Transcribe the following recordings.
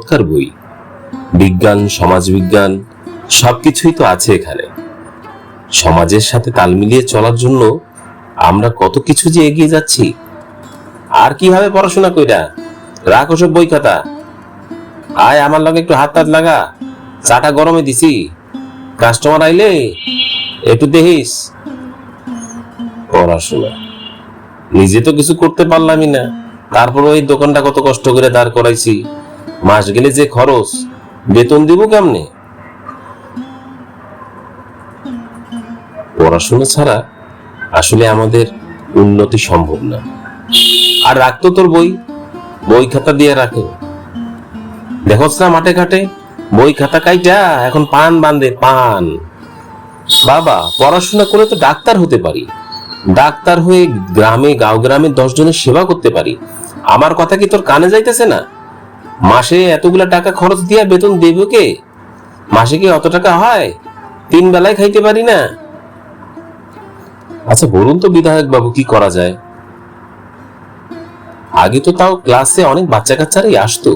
চমৎকার বই। বিজ্ঞান, সমাজবিজ্ঞান সবকিছুই তো আছে এখানে। সমাজের সাথে তাল মিলিয়ে চলার জন্য আমরা কত কিছু যে এগিয়ে যাচ্ছি। আর কিভাবে পড়াশোনা কইরা রাখ ওসব বই খাতা, আয় আমার লগে একটু হাত টাত লাগা, চাটা গরমে দিছি, কাস্টমার আইলে একটু দেখিস। পড়াশোনা নিজে তো কিছু করতে পারলামই না, তারপর ওই দোকানটা কত কষ্ট করে দাঁড় করাইছি, মাস গেলে যে খরচ, বেতন দিব কেমনে? পড়াশোনা ছাড়া আসলে আমাদের উন্নতি সম্ভব না। আর রাখতো তোর বই খাতা দিয়ে রাখে, দেখোস না মাঠে ঘাটে বই খাতা কাইটা এখন পান বান্ধে, পান। বাবা, পড়াশোনা করে তো ডাক্তার হতে পারি, ডাক্তার হয়ে গ্রামে গাঁও গ্রামে 10 জনের সেবা করতে পারি। আমার কথা কি তোর কানে যাইতেছে না? মাসে এতগুলা টাকা খরচ দিয়া বেতন দেব কে? মাসে কি অত টাকা হয়? 3 বেলায় খাইতে পারি না। আচ্ছা বলুন তো বিধায়ক বাবু, কি করা যায়? আগে তো তাও ক্লাসে অনেক বাচ্চা কাচ্চারাই আসতো,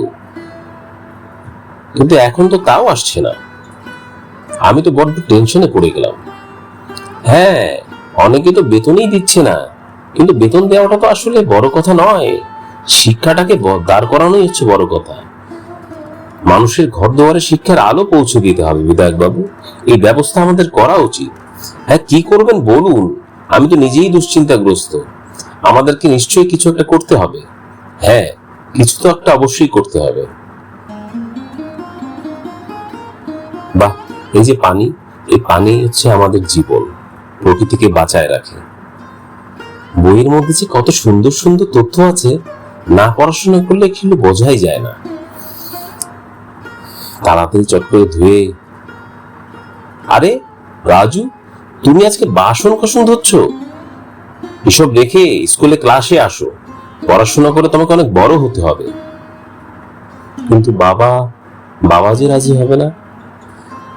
কিন্তু এখন তো তাও আসছে না। আমি তো বড্ড টেনশনে পড়ে গেলাম। হ্যাঁ, অনেকে তো বেতনই দিচ্ছে না, কিন্তু বেতন দেওয়াটা তো আসলে বড় কথা নয়, শিক্ষাটাকে দাঁড় করানোই হচ্ছে বড় কথা। মানুষের ঘর দুয়ারে শিক্ষার আলো পৌঁছে দিতে হবে বিধায়ক বাবু, এই ব্যবস্থা আমাদের করা উচিত। হ্যাঁ, কি করবেন বলুন? আমি তো নিজেই দুশ্চিন্তাগ্রস্ত। আমাদেরকে নিশ্চয়ই কিছু একটা করতে হবে। হ্যাঁ, কিছু তো একটা অবশ্যই করতে হবে। বাহ, এই যে পানি, এই পানি হচ্ছে আমাদের জীবন, প্রকৃতিকে বাঁচায় রাখে। বইয়ের মধ্যে যে কত সুন্দর সুন্দর তথ্য আছে, না পড়াশোনা করলে কিন্তু বোঝাই যায় না। তাড়াতাড়ি চট করে ধুয়ে। আরে রাজু, তুমি আজকে বাসন কোসন ধুচ্ছ? এসব রেখে স্কুলে ক্লাসে আসো, পড়াশোনা করে তোমাকে অনেক বড় হতে হবে। কিন্তু বাবা যে রাজি হবে না।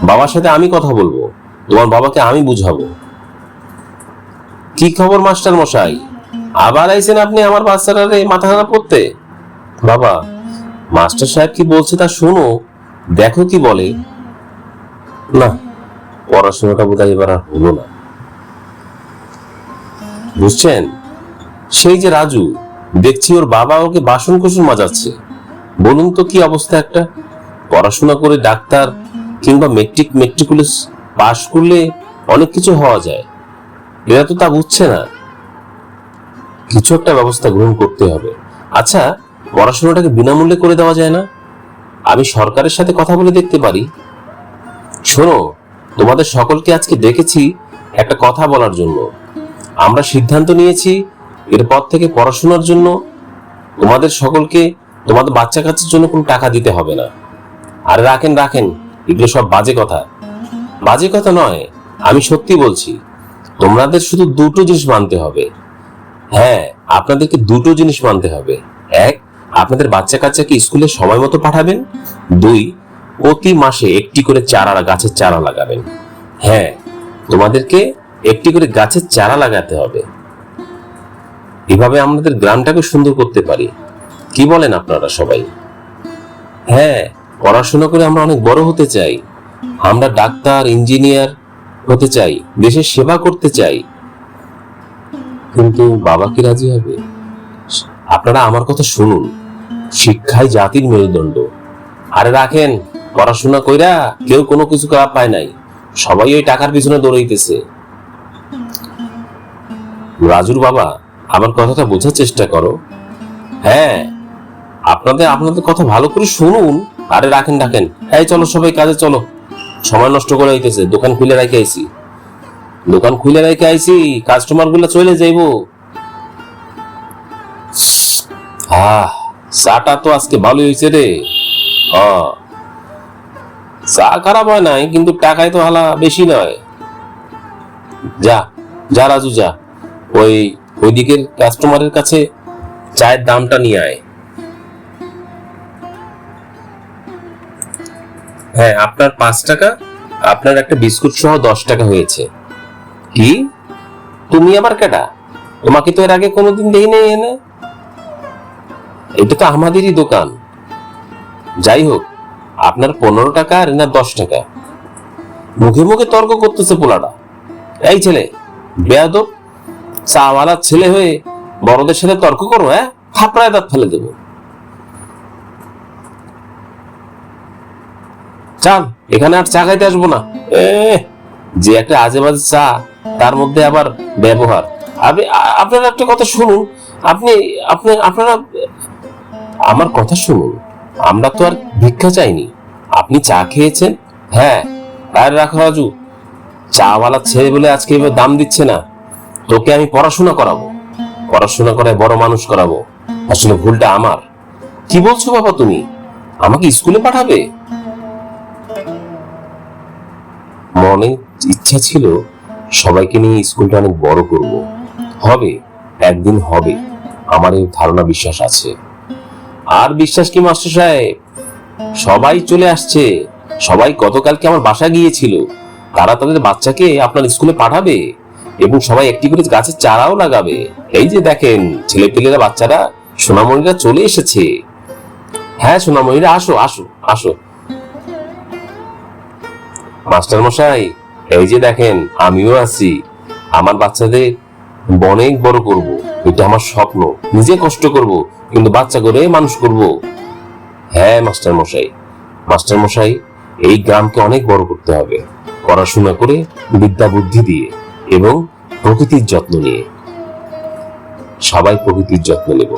বাবার সাথে আমি কথা বলবো, তোমার বাবাকে আমি বুঝাবো। কি খবর মাস্টার মশাই, আবার আইছেন আপনি আমার বাচ্চাটারে মাথা খারাপ করতে? বাবা, মাস্টার সাহেব কি বলছে তা শোনো, দেখো কি বলে। না, পড়াশোনাটা বোধহয় এবার আর হলো না। বুঝছেন, সেই যে রাজু, দেখছি ওর বাবা ওকে বাসন কোসন মাজাচ্ছে। বলুন তো কি অবস্থা একটা। পড়াশোনা করে ডাক্তার কিংবা মেট্রিকুলেস পাশ করলে অনেক কিছু হওয়া যায়, এরা তো তা বুঝছে না। কিছু একটা ব্যবস্থা গ্রহণ করতে হবে। আচ্ছা, পড়াশোনাটাকে বিনামূল্যে করে দেওয়া যায় না? আমি সরকারের সাথে কথা বলে দেখতে পারি। শোনো, তোমাদের সকলকে আজকে ডেকেছি একটা কথা বলার জন্য। আমরা সিদ্ধান্ত নিয়েছি এরপর থেকে পড়াশোনার জন্য তোমাদের সকলকে, তোমাদের বাচ্চা কাচ্চার জন্য কোনো টাকা দিতে হবে না। আর রাখেন, এগুলো সব বাজে কথা। বাজে কথা নয়, আমি সত্যি বলছি। তোমাদের শুধু দুটো জিনিস মানতে হবে। হ্যাঁ, আপনাদেরকে দুটো জিনিস মানতে হবে। 1, আপনাদের বাচ্চা কাচ্চাকে স্কুলে সময় মতো পাঠাবেন। 2, প্রতি মাসে একটি করে গাছের চারা লাগাবেন। হ্যাঁ, তোমাদেরকে একটি করে গাছের চারা লাগাতে হবে। এভাবে আমাদের গ্রামটাকে সুন্দর করতে পারি। কি বলেন আপনারা সবাই? হ্যাঁ, পড়াশোনা করে আমরা অনেক বড় হতে চাই। আমরা ডাক্তার, ইঞ্জিনিয়ার হতে চাই, দেশের সেবা করতে চাই। কিন্তু বাবা কি রাজি হবে? আপনারা আমার কথা শুনুন, শিক্ষাই জাতির মেরুদণ্ড। আরে রাখেন, পড়াশোনা কইরা কেউ কোনো কিছু করা পায় নাই, সবাই ওই টাকার পিছনে দৌড়াইতেছে। রাজুর বাবা, আমার কথাটা বোঝার চেষ্টা করো। হ্যাঁ, আপনাদের কথা ভালো করে শুনুন। আরে রাখেন, এই চলো সবাই কাজে চলো, সময় নষ্ট করে হইতেছে। দোকান খুলে রেখে আইছি, কাস্টমার গুলা চলে যাইবো। চাটা তো আজকে ভালোই হয়েছে রে। চা খারাপ হয় নাই, কিন্তু টাকায় তো হালা বেশি নয়। যা রাজু, যা ওই দিকের কাস্টমারের কাছে চায়ের দামটা নিয়ে আয়। হ্যাঁ, আপনার 5 টাকা, আপনার একটা বিস্কুট সহ 10 টাকা হয়েছে। কি, তুমি আবার কেডা? তোমাকে তো এর আগে কোনোদিন দেখি নাই এনে। এটা তো আমাদেরই দোকান। যাই হোক, আপনার 15 টাকা আর না 10 টাকা? মুখে মুখে তর্ক করতেছে পোলাটা। এই ছেলে বেয়াদব, চাওয়ালা ছেলে হয়ে বড়দের সাথে তর্ক করো? হ্যাঁ, থাপড়ায় দাঁত ফেলে দেবো। চাল, এখানে আর চা খাইতে আসবো না। যে একটা আজে বাজে চা, তার মধ্যে আবার ব্যবহার। আপনারা একটা কথা শুনুন, আপনারা আমার কথা শুনুন। আমরা তো আর ভিক্ষা চাইনি, আপনি চা খেয়েছেন। হ্যাঁ, আর রাখো রাজু, চাওয়ালা ছেলে বলে আজকে এবার দাম দিচ্ছে না। তোকে আমি পড়াশোনা করাবো, পড়াশোনা করে বড় মানুষ করাবো। আসলে ভুলটা আমার। কি বলছো বাবা তুমি? আমাকে স্কুলে পাঠাবে? মনে ইচ্ছা ছিল সবাইকে নিয়ে স্কুলটা অনেক বড় করব। হবে, একদিন হবে, আমার এই ধারণা বিশ্বাস আছে। আর বিশ্বাস কি মাস্টার সাহেব, সবাই চলে আসছে। সবাই গতকালকে আমার বাসায় গিয়েছিল। তারা তাদের বাচ্চাকে আপনার স্কুলে পাঠাবে এবং সবাই একটি করে গাছের চারাও লাগাবে। এই যে দেখেন, ছেলেপেলেরা, বাচ্চারা, সোনামণিরা চলে এসেছে। হ্যাঁ সোনামণিরা, আসো আসো আসো। মাস্টার মশাই, এই যে দেখেন, আমিও আছি। আমার বাচ্চাদের অনেক বড় করব, এটা আমার স্বপ্ন। নিজে কষ্ট করব, কিন্তু বাচ্চা করে মানুষ করব। হ্যাঁ মাস্টার মশাই, মাস্টার মশাই, এই গ্রামকে অনেক বড় করতে হবে, পড়াশোনা করে, বিদ্যা বুদ্ধি দিয়ে এবং প্রকৃতির যত্ন নিয়ে। সবাই প্রকৃতির যত্ন নেব।